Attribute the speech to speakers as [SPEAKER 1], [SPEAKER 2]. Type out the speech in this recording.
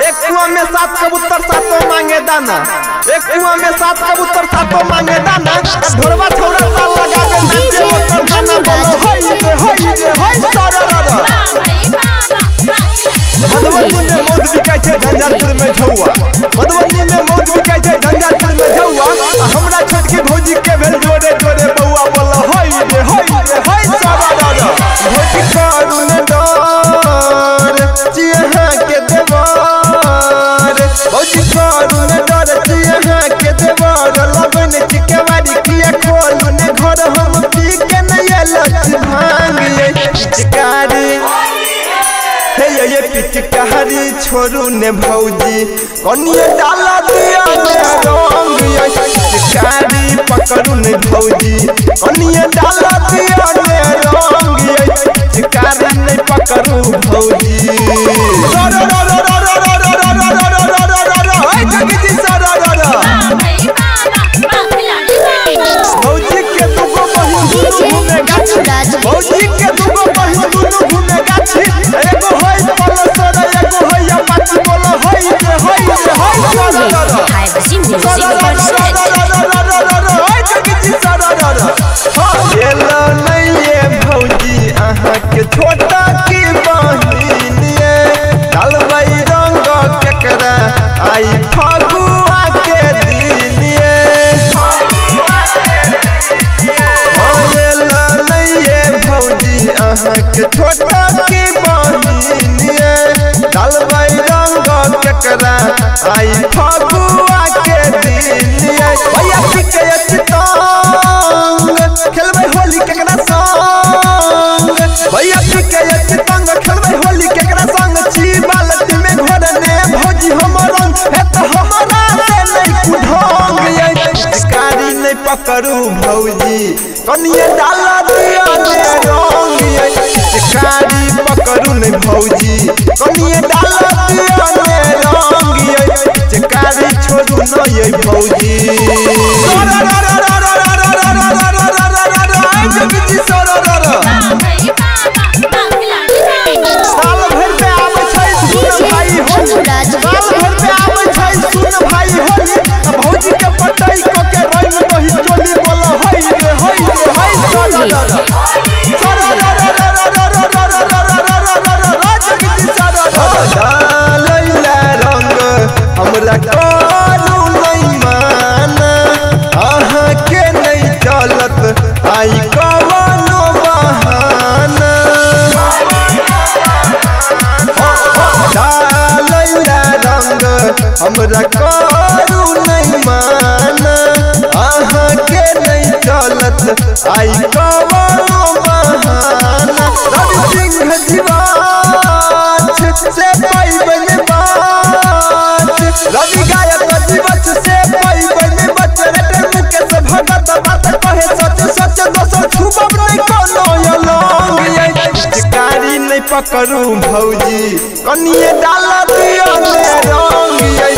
[SPEAKER 1] एक कुआं में 7 कबूतर सातों मांगे दाना, एक कुआं में 7 कबूतर सातों मांगे दाना, ढोलवा छोड़ा ताल लगा के नाचे ओकर गाना बोलो होय मधुबनी में मौज बिकाय छै झंझारपुर में झौआ, मधुबनी में मौज बिकाय छै झंझारपुर में झौआ, हमरा छोटकी भौजी के भेल जोरे जोरे बौआ बोलो होय सारा दादा भौजी करू न डर चिहा के देवार, भौजी करू न डर चिहा के देवार, लगन चिकेवारी किया खोलू न घर हम पी के न लच भांग चिकारी ये पिचकारी छोरू ने भौजी कनिए डाला दिया रंग पिचकारी पकड़ू ने भौजी कनिए डाला दिया रंग पिचकारी नहीं पकड़ू भौजी भौजी के दुगो बहिन दुनु घूमे गाछी, भौजी के दुगो बहिन दुनु घूमे गाछी, एगो होय पलसर एगो होय पाछी बोलो होय हेलो नहीं ये भौजी अहाँ के छोटा की बहिन ये डालबई रंग केकरा आई फगुआ के दिन ये भौजी अहाँ के छोटा की बहिन ये डालबई रंग केकरा आई फगुआ के दिन ये भैया के चितंग खेलबै होली केकरा संग, भैया के चितंग खेलबै होली केकरा संग, छी बाल्टी में घोरने भौजी हमर रंग है तो हमरा से नहीं कुढंग ये चिकारी नहीं पकड़ू भौजी कनिए डाला दिया रंग ये चिकारी पकड़ू नहीं भौजी कनिए डाला दिया रंग ये चिकारी छोड़ू न ये भौजी साल भर पे आवे छै सुन भाई होली, साल भर पे आवे छै सुन भाई होली, भौजी के पटाई क के रंग कहि चोली बोलो होय लैला रंग हमरा करू नहीं माना, अहाँ के नहीं चलत आई कवनो बहाना, लैला रंग हमरा करू नहीं माना, अहाँ के नहीं चलत आई कवनो बहाना, रवि सिंह जीवाच से पैबन बात, रवि गायक जीवच से पैबन बच रेटर मुकेश भगत बात कहे सच सच दोसर छुबब नहीं कोनो लौंग ये चिकारी नहीं पकड़ू भौजी कनिए डाला दिया रंग ये